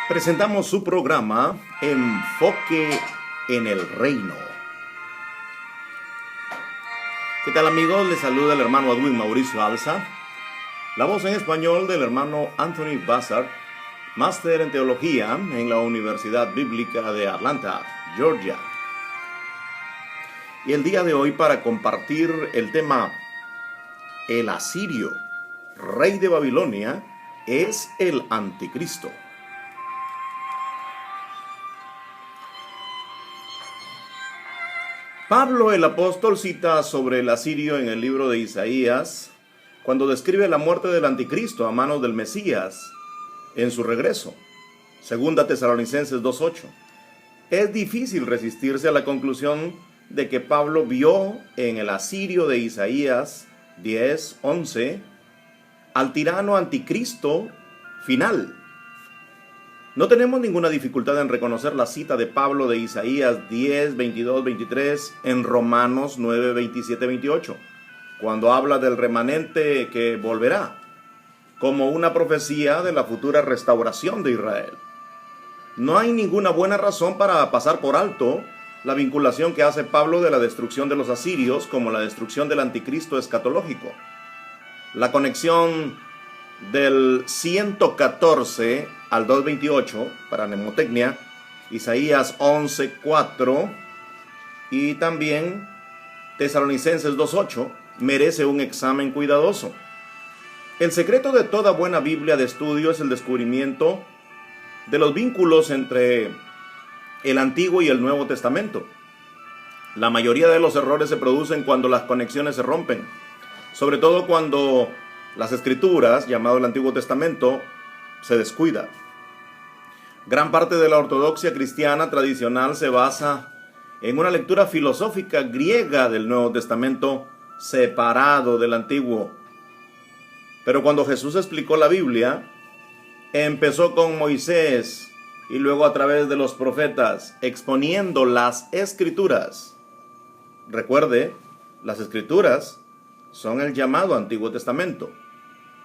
Presentamos su programa Enfoque en el Reino. ¿Qué tal, amigos? Les saluda el hermano Edwin Mauricio Alza, la voz en español del hermano Anthony Bassard, máster en teología en la Universidad Bíblica de Atlanta, Georgia. Y el día de hoy, para compartir el tema El asirio, rey de Babilonia, es el anticristo. Pablo el apóstol cita sobre el asirio en el libro de Isaías cuando describe la muerte del anticristo a manos del Mesías en su regreso. Segunda Tesalonicenses 2:8. Es difícil resistirse a la conclusión de que Pablo vio en el asirio de Isaías 10:11 al tirano anticristo final. No tenemos ninguna dificultad en reconocer la cita de Pablo de Isaías 10, 22, 23 en Romanos 9, 27, 28, cuando habla del remanente que volverá, como una profecía de la futura restauración de Israel. No hay ninguna buena razón para pasar por alto la vinculación que hace Pablo de la destrucción de los asirios como la destrucción del anticristo escatológico. La conexión del 114 al 2:28 para mnemotecnia, Isaías 11:4 y también Tesalonicenses 2:8 merece un examen cuidadoso. El secreto de toda buena Biblia de estudio es el descubrimiento de los vínculos entre el Antiguo y el Nuevo Testamento. La mayoría de los errores se producen cuando las conexiones se rompen, sobre todo cuando las Escrituras, llamado el Antiguo Testamento, se descuida. Gran parte de la ortodoxia cristiana tradicional se basa en una lectura filosófica griega del Nuevo Testamento separado del Antiguo. Pero cuando Jesús explicó la Biblia, empezó con Moisés y luego a través de los profetas, exponiendo las Escrituras. Recuerde, las Escrituras son el llamado Antiguo Testamento.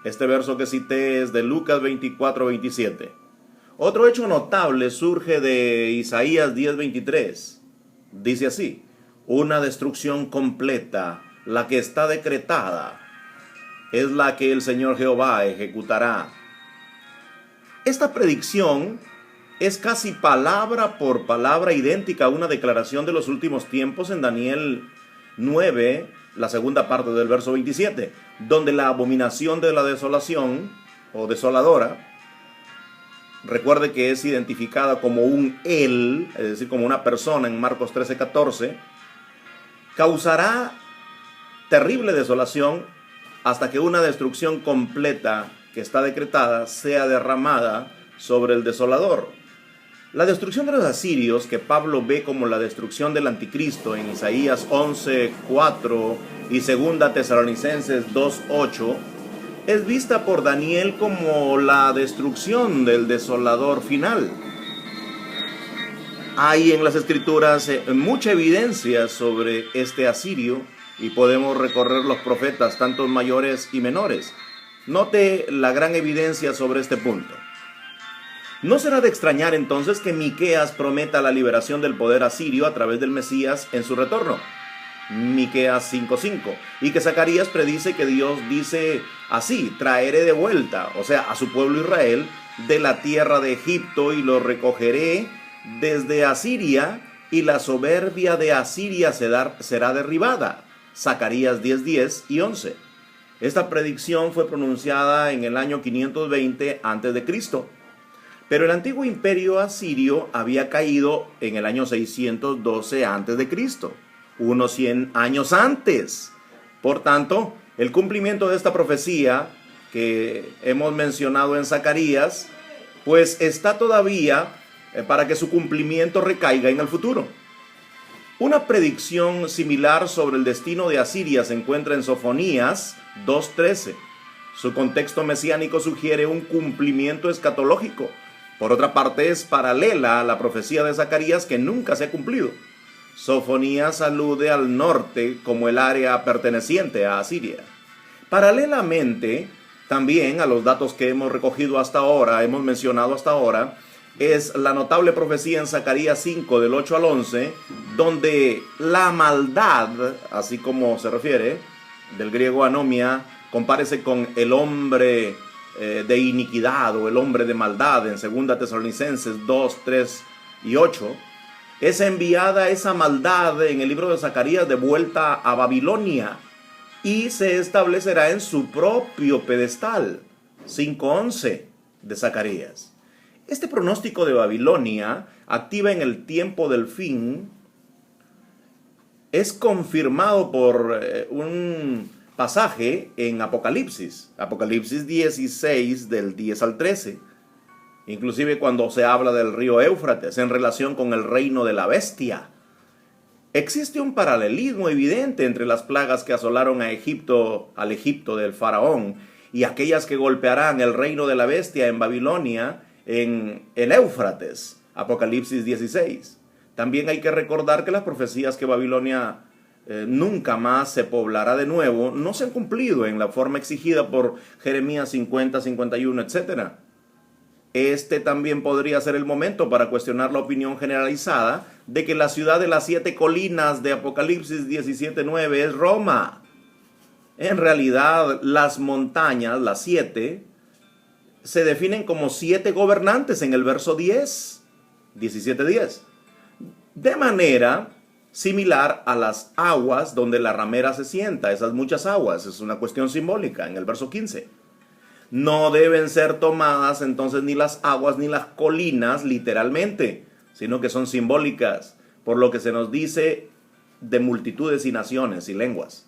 Este verso que cité es de Lucas 24:27. Otro hecho notable surge de Isaías 10:23. Dice así: una destrucción completa, la que está decretada, es la que el Señor Jehová ejecutará. Esta predicción es casi palabra por palabra idéntica a una declaración de los últimos tiempos en Daniel 9, la segunda parte del verso 27, donde la abominación de la desolación o desoladora, recuerde que es identificada como un él, es decir, como una persona en Marcos 13:14, causará terrible desolación hasta que una destrucción completa que está decretada sea derramada sobre el desolador. La destrucción de los asirios, que Pablo ve como la destrucción del anticristo en Isaías 11:4 y 2 Tesalonicenses 2:8, es vista por Daniel como la destrucción del desolador final. Hay en las Escrituras mucha evidencia sobre este asirio y podemos recorrer los profetas, tanto mayores y menores. Note la gran evidencia sobre este punto. No será de extrañar entonces que Miqueas prometa la liberación del poder asirio a través del Mesías en su retorno, Miqueas 5:5, y que Zacarías predice que Dios dice así: traeré de vuelta, o sea, a su pueblo Israel, de la tierra de Egipto y lo recogeré desde Asiria, y la soberbia de Asiria será derribada, Zacarías 10:10 y 11. Esta predicción fue pronunciada en el año 520 a.C., pero el antiguo imperio asirio había caído en el año 612 a.C., unos 100 años antes. Por tanto, el cumplimiento de esta profecía que hemos mencionado en Zacarías, pues está todavía para que su cumplimiento recaiga en el futuro. Una predicción similar sobre el destino de Asiria se encuentra en Sofonías 2:13. Su contexto mesiánico sugiere un cumplimiento escatológico. Por otra parte, es paralela a la profecía de Zacarías que nunca se ha cumplido. Sofonías alude al norte como el área perteneciente a Asiria. Paralelamente, también a los datos que hemos recogido hasta ahora, hemos mencionado hasta ahora, es la notable profecía en Zacarías 5 del 8 al 11, donde la maldad, así como se refiere, del griego anomia, compárese con el hombre de iniquidad o el hombre de maldad en 2 Tesalonicenses 2, 3 y 8, es enviada esa maldad en el libro de Zacarías de vuelta a Babilonia y se establecerá en su propio pedestal. 5:11 de Zacarías. Este pronóstico de Babilonia, activa en el tiempo del fin, es confirmado por un pasaje en Apocalipsis 16 del 10 al 13. Inclusive cuando se habla del río Éufrates en relación con el reino de la bestia. Existe un paralelismo evidente entre las plagas que asolaron a Egipto, al Egipto del faraón, y aquellas que golpearán el reino de la bestia en Babilonia en el Éufrates, Apocalipsis 16. También hay que recordar que las profecías que Babilonia nunca más se poblará de nuevo no se han cumplido en la forma exigida por Jeremías 50, 51, etc. Este también podría ser el momento para cuestionar la opinión generalizada de que la ciudad de las 7 colinas de Apocalipsis 17:9 es Roma. En realidad, las montañas, las 7, se definen como 7 gobernantes en el verso 10, 17:10. De manera similar a las aguas donde la ramera se sienta, esas muchas aguas, es una cuestión simbólica en el verso 15. No deben ser tomadas entonces ni las aguas ni las colinas literalmente, sino que son simbólicas, por lo que se nos dice de multitudes y naciones y lenguas.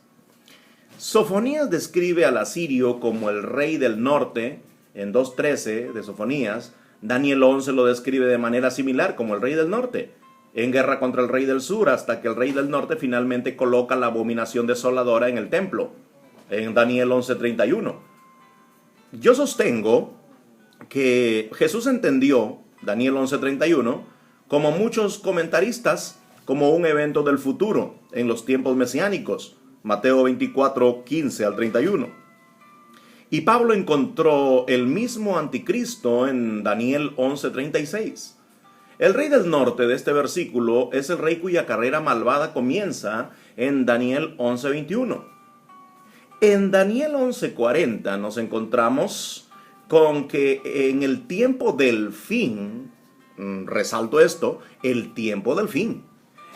Sofonías describe al asirio como el rey del norte en 2:13 de Sofonías. Daniel 11 lo describe de manera similar como el rey del norte, en guerra contra el rey del sur, hasta que el rey del norte finalmente coloca la abominación desoladora en el templo, en Daniel 11:31. Yo sostengo que Jesús entendió Daniel 11:31 como muchos comentaristas como un evento del futuro en los tiempos mesiánicos, Mateo 24:15 al 31. Y Pablo encontró el mismo anticristo en Daniel 11:36. El rey del norte de este versículo es el rey cuya carrera malvada comienza en Daniel 11:21. En Daniel 11:40 nos encontramos con que en el tiempo del fin, resalto esto, el tiempo del fin,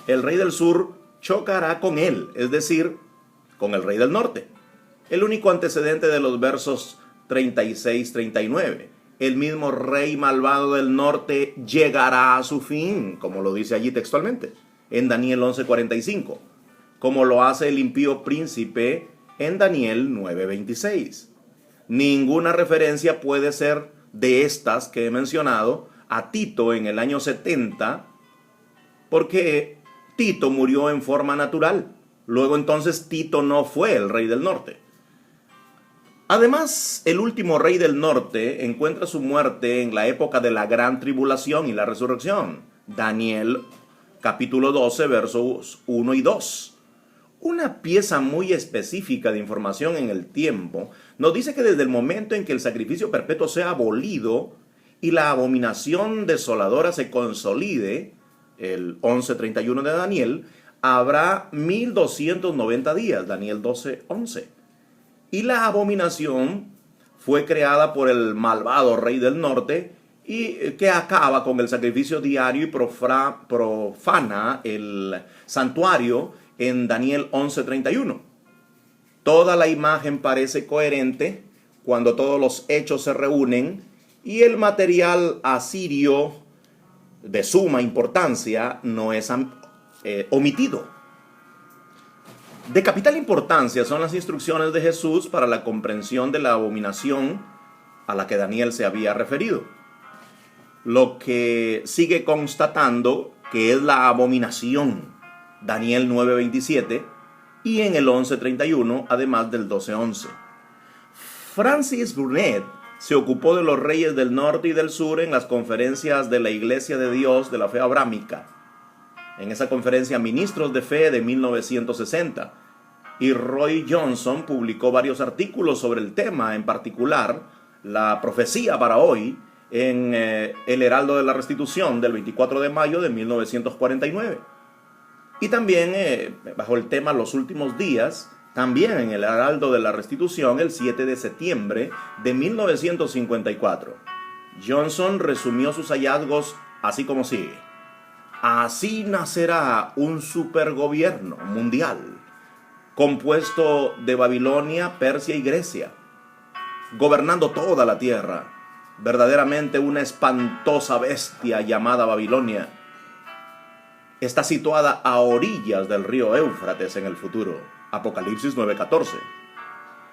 el rey del sur chocará con él, es decir, con el rey del norte. El único antecedente de los versos 36-39. El mismo rey malvado del norte llegará a su fin, como lo dice allí textualmente, en Daniel 11:45, como lo hace el impío príncipe en Daniel 9:26. Ninguna referencia puede ser de estas que he mencionado a Tito en el año 70, porque Tito murió en forma natural. Luego entonces Tito no fue el rey del norte. Además, el último rey del norte encuentra su muerte en la época de la gran tribulación y la resurrección. Daniel capítulo 12 versos 1 y 2. Una pieza muy específica de información en el tiempo nos dice que desde el momento en que el sacrificio perpetuo sea abolido y la abominación desoladora se consolide, el 11:31 de Daniel, habrá 1290 días, Daniel 12:11. Y la abominación fue creada por el malvado rey del norte y que acaba con el sacrificio diario y profana el santuario en Daniel 11:31. Toda la imagen parece coherente cuando todos los hechos se reúnen y el material asirio de suma importancia no es omitido. De capital importancia son las instrucciones de Jesús para la comprensión de la abominación a la que Daniel se había referido, lo que sigue constatando que es la abominación, Daniel 9:27, y en el 11:31, además del 12:11. Francis Brunet se ocupó de los reyes del norte y del sur en las conferencias de la Iglesia de Dios de la Fe Abrámica. En esa conferencia Ministros de Fe de 1960, y Roy Johnson publicó varios artículos sobre el tema, en particular la profecía para hoy, en El Heraldo de la Restitución del 24 de mayo de 1949. Y también bajo el tema Los Últimos Días, también en El Heraldo de la Restitución el 7 de septiembre de 1954. Johnson resumió sus hallazgos así como sigue: así nacerá un supergobierno mundial, compuesto de Babilonia, Persia y Grecia, gobernando toda la tierra, verdaderamente una espantosa bestia llamada Babilonia. Está situada a orillas del río Éufrates en el futuro. Apocalipsis 9:14.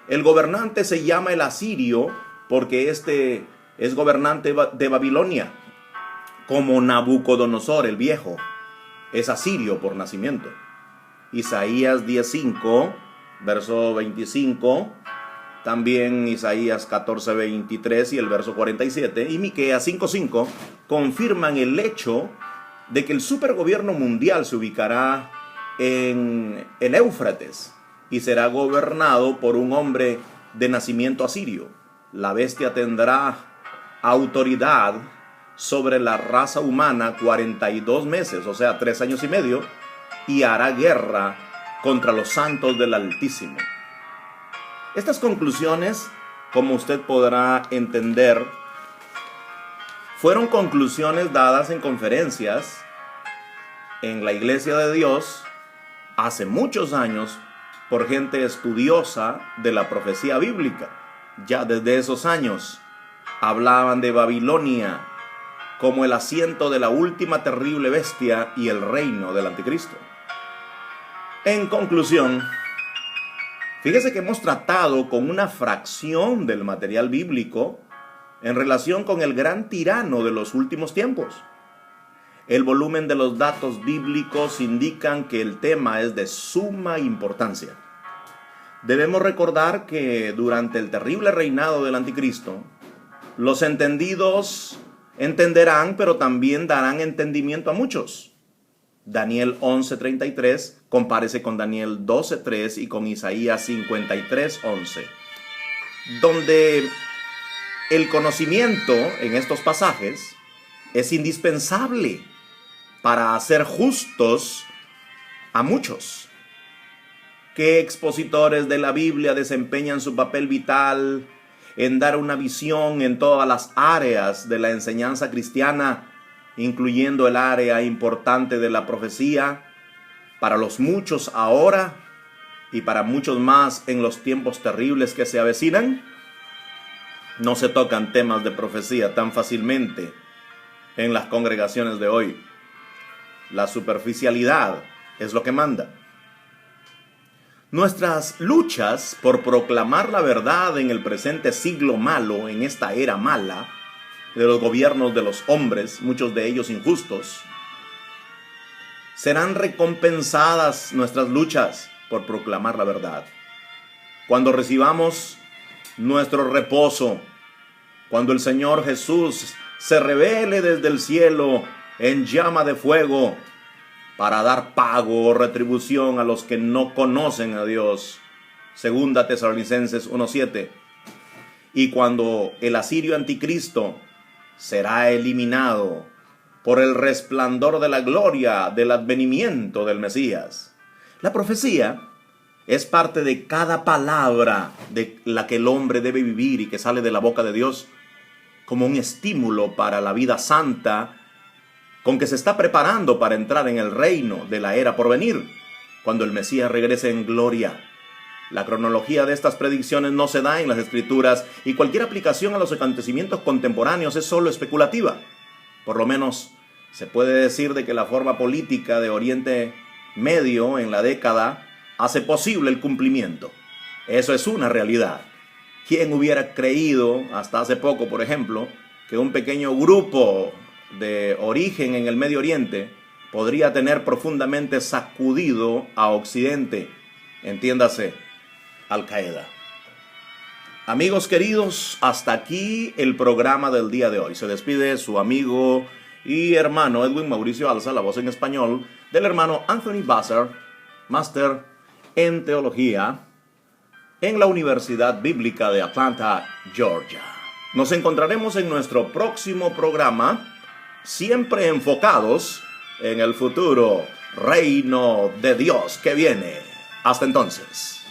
El gobernante se llama el asirio porque este es gobernante de Babilonia, como Nabucodonosor el viejo es asirio por nacimiento. Isaías 10:5, verso 25, también Isaías 14:23 y el verso 47, y Miqueas 5:5 confirman el hecho de que el supergobierno mundial se ubicará en el Éufrates y será gobernado por un hombre de nacimiento asirio. La bestia tendrá autoridad sobre la raza humana 42 meses, o sea, 3 años y medio, y hará guerra contra los santos del Altísimo. Estas conclusiones, como usted podrá entender, fueron conclusiones dadas en conferencias en la Iglesia de Dios hace muchos años por gente estudiosa de la profecía bíblica. Ya desde esos años hablaban de Babilonia como el asiento de la última terrible bestia y el reino del anticristo. En conclusión, fíjese que hemos tratado con una fracción del material bíblico en relación con el gran tirano de los últimos tiempos. El volumen de los datos bíblicos indican que el tema es de suma importancia. Debemos recordar que durante el terrible reinado del anticristo, los entendidos entenderán, pero también darán entendimiento a muchos. Daniel 11:33 compárese con Daniel 12:3 y con Isaías 53:11, donde el conocimiento en estos pasajes es indispensable para hacer justos a muchos. ¿Qué expositores de la Biblia desempeñan su papel vital en dar una visión en todas las áreas de la enseñanza cristiana, incluyendo el área importante de la profecía, para los muchos ahora y para muchos más en los tiempos terribles que se avecinan? No se tocan temas de profecía tan fácilmente en las congregaciones de hoy. La superficialidad es lo que manda. Nuestras luchas por proclamar la verdad en el presente siglo malo, en esta era mala, de los gobiernos de los hombres, muchos de ellos injustos, serán recompensadas nuestras luchas por proclamar la verdad cuando recibamos nuestro reposo, cuando el Señor Jesús se revele desde el cielo en llama de fuego para dar pago o retribución a los que no conocen a Dios. Segunda Tesalonicenses 1:7. Y cuando el asirio anticristo será eliminado por el resplandor de la gloria del advenimiento del Mesías. La profecía es parte de cada palabra de la que el hombre debe vivir y que sale de la boca de Dios como un estímulo para la vida santa con que se está preparando para entrar en el reino de la era por venir, cuando el Mesías regrese en gloria. La cronología de estas predicciones no se da en las Escrituras y cualquier aplicación a los acontecimientos contemporáneos es solo especulativa. Por lo menos se puede decir de que la forma política de Oriente Medio en la década hace posible el cumplimiento. Eso es una realidad. ¿Quién hubiera creído hasta hace poco, por ejemplo, que un pequeño grupo de origen en el Medio Oriente podría tener profundamente sacudido a Occidente? Entiéndase, Al-Qaeda. Amigos queridos, hasta aquí el programa del día de hoy. Se despide su amigo y hermano Edwin Mauricio Alza, la voz en español del hermano Anthony Basser, máster en teología en la Universidad Bíblica de Atlanta, Georgia. Nos encontraremos en nuestro próximo programa, siempre enfocados en el futuro reino de Dios que viene. Hasta entonces.